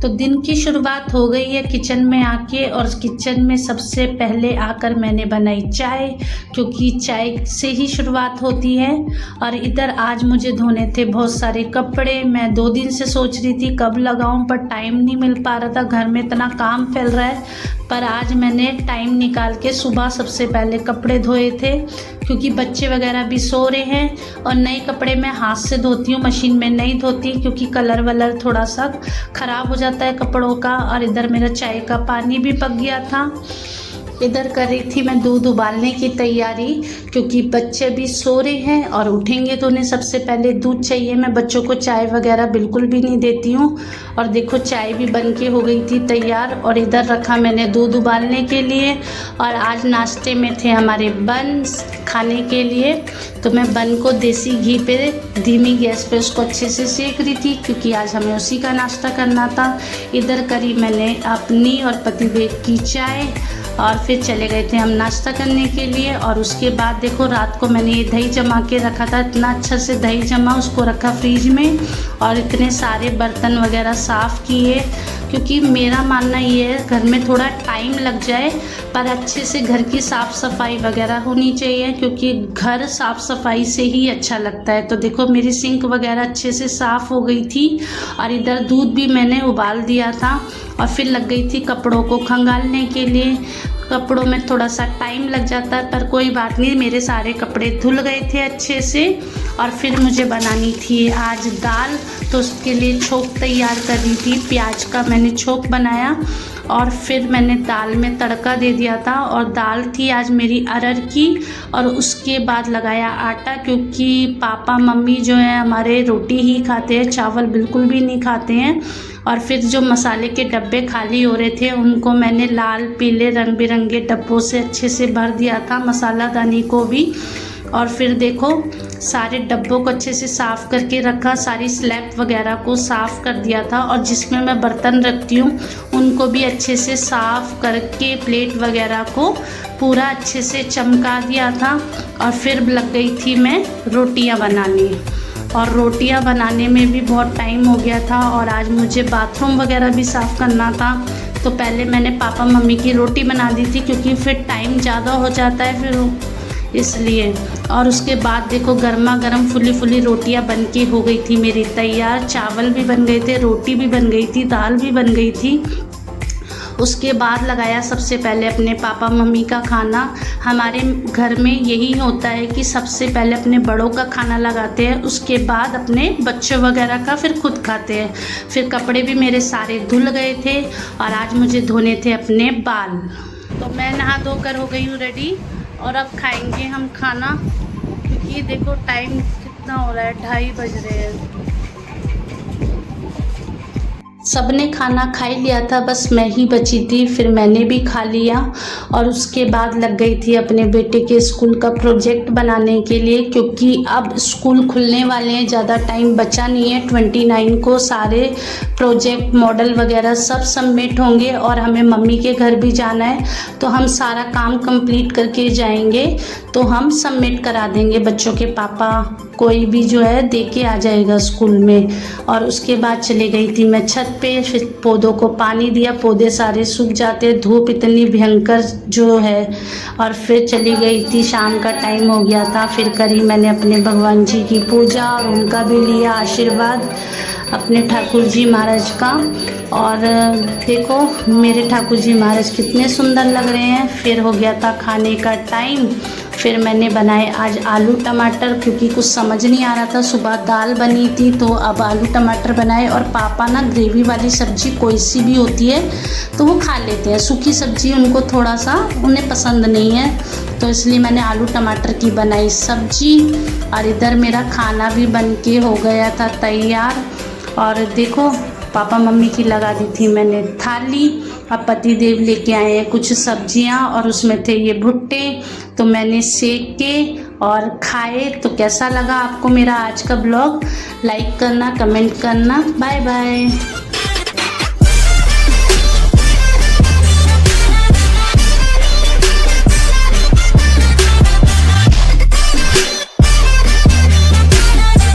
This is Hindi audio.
तो दिन की शुरुआत हो गई है किचन में आके, और किचन में सबसे पहले आकर मैंने बनाई चाय, क्योंकि चाय से ही शुरुआत होती है। और इधर आज मुझे धोने थे बहुत सारे कपड़े। मैं 2 दिन से सोच रही थी कब लगाऊं, पर टाइम नहीं मिल पा रहा था, घर में इतना काम फैल रहा है। पर आज मैंने टाइम निकाल के सुबह सबसे पहले कपड़े धोए थे, क्योंकि बच्चे वगैरह भी सो रहे हैं। और नए कपड़े मैं हाथ से धोती हूँ, मशीन में नहीं धोती, क्योंकि कलर वलर थोड़ा सा ख़राब हो जाता है कपड़ों का। और इधर मेरा चाय का पानी भी पक गया था। इधर कर रही थी मैं दूध उबालने की तैयारी, क्योंकि बच्चे भी सो रहे हैं और उठेंगे तो उन्हें सबसे पहले दूध चाहिए। मैं बच्चों को चाय वगैरह बिल्कुल भी नहीं देती हूँ। और देखो चाय भी बन के हो गई थी तैयार, और इधर रखा मैंने दूध उबालने के लिए। और आज नाश्ते में थे हमारे बन खाने के लिए, तो मैं बन को देसी घी पे धीमी गैस पे उसको अच्छे से सेक रही थी, क्योंकि आज हमें उसी का नाश्ता करना था। इधर करी मैंने अपनी और पतिदेव की चाय, और फिर चले गए थे हम नाश्ता करने के लिए। और उसके बाद देखो रात को मैंने ये दही जमा के रखा था, इतना अच्छा से दही जमा, उसको रखा फ्रिज में। और इतने सारे बर्तन वगैरह साफ़ किए, क्योंकि मेरा मानना ये है घर में थोड़ा टाइम लग जाए पर अच्छे से घर की साफ़ सफाई वगैरह होनी चाहिए, क्योंकि घर साफ़ सफाई से ही अच्छा लगता है। तो देखो मेरी सिंक वगैरह अच्छे से साफ़ हो गई थी। और इधर दूध भी मैंने उबाल दिया था, और फिर लग गई थी कपड़ों को खंगालने के लिए। कपड़ों में थोड़ा सा टाइम लग जाता है, पर कोई बात नहीं, मेरे सारे कपड़े धुल गए थे अच्छे से। और फिर मुझे बनानी थी आज दाल, तो उसके लिए छोंक तैयार कर रही थी। प्याज का मैंने छोंक बनाया, और फिर मैंने दाल में तड़का दे दिया था। और दाल थी आज मेरी अरहर की। और उसके बाद लगाया आटा, क्योंकि पापा मम्मी जो है हमारे रोटी ही खाते हैं, चावल बिल्कुल भी नहीं खाते हैं। और फिर जो मसाले के डब्बे खाली हो रहे थे उनको मैंने लाल पीले रंग बिरंगे डब्बों से अच्छे से भर दिया था, मसालादानी को भी। और फिर देखो सारे डब्बों को अच्छे से साफ़ करके रखा, सारी स्लैब वगैरह को साफ़ कर दिया था। और जिसमें मैं बर्तन रखती हूँ उनको भी अच्छे से साफ़ करके प्लेट वगैरह को पूरा अच्छे से चमका दिया था। और फिर लग गई थी मैं रोटियाँ बनाने, और रोटियां बनाने में भी बहुत टाइम हो गया था। और आज मुझे बाथरूम वगैरह भी साफ़ करना था, तो पहले मैंने पापा मम्मी की रोटी बना दी थी, क्योंकि फिर टाइम ज़्यादा हो जाता है फिर इसलिए। और उसके बाद देखो गर्मा गर्म फुली फुली रोटियां बन के हो गई थी मेरी तैयार। चावल भी बन गए थे, रोटी भी बन गई थी, दाल भी बन गई थी। उसके बाद लगाया सबसे पहले अपने पापा मम्मी का खाना। हमारे घर में यही होता है कि सबसे पहले अपने बड़ों का खाना लगाते हैं, उसके बाद अपने बच्चों वगैरह का, फिर खुद खाते हैं। फिर कपड़े भी मेरे सारे धुल गए थे, और आज मुझे धोने थे अपने बाल। तो मैं नहा धोकर हो गई हूँ रेडी, और अब खाएंगे हम खाना, क्योंकि देखो टाइम कितना हो रहा है, 2:30 बज रहे हैं। सबने खाना खा ही लिया था, बस मैं ही बची थी, फिर मैंने भी खा लिया। और उसके बाद लग गई थी अपने बेटे के स्कूल का प्रोजेक्ट बनाने के लिए, क्योंकि अब स्कूल खुलने वाले हैं, ज़्यादा टाइम बचा नहीं है। 29 को सारे प्रोजेक्ट मॉडल वगैरह सब सबमिट होंगे, और हमें मम्मी के घर भी जाना है, तो हम सारा काम कंप्लीट करके जाएंगे, तो हम सबमिट करा देंगे। बच्चों के पापा कोई भी जो है दे के आ जाएगा स्कूल में। और उसके बाद चली गई थी मैं छत पे, फिर पौधों को पानी दिया, पौधे सारे सूख जाते, धूप इतनी भयंकर जो है। और फिर चली गई थी, शाम का टाइम हो गया था। फिर करी मैंने अपने भगवान जी की पूजा, और उनका भी लिया आशीर्वाद अपने ठाकुर जी महाराज का। और देखो मेरे ठाकुर जी महाराज कितने सुंदर लग रहे हैं। फिर हो गया था खाने का टाइम। फिर मैंने बनाए आज आलू टमाटर, क्योंकि कुछ समझ नहीं आ रहा था। सुबह दाल बनी थी, तो अब आलू टमाटर बनाए। और पापा ना ग्रेवी वाली सब्ज़ी कोई सी भी होती है तो वो खा लेते हैं, सूखी सब्ज़ी उनको थोड़ा सा उन्हें पसंद नहीं है, तो इसलिए मैंने आलू टमाटर की बनाई सब्ज़ी। और इधर मेरा खाना भी बन के हो गया था तैयार। और देखो पापा मम्मी की लगा दी थी मैंने थाली। अब पति देव लेके आए हैं कुछ सब्जियां, और उसमें थे ये भुट्टे, तो मैंने सेक के और खाए। तो कैसा लगा आपको मेरा आज का ब्लॉग? लाइक करना, कमेंट करना। Bye bye.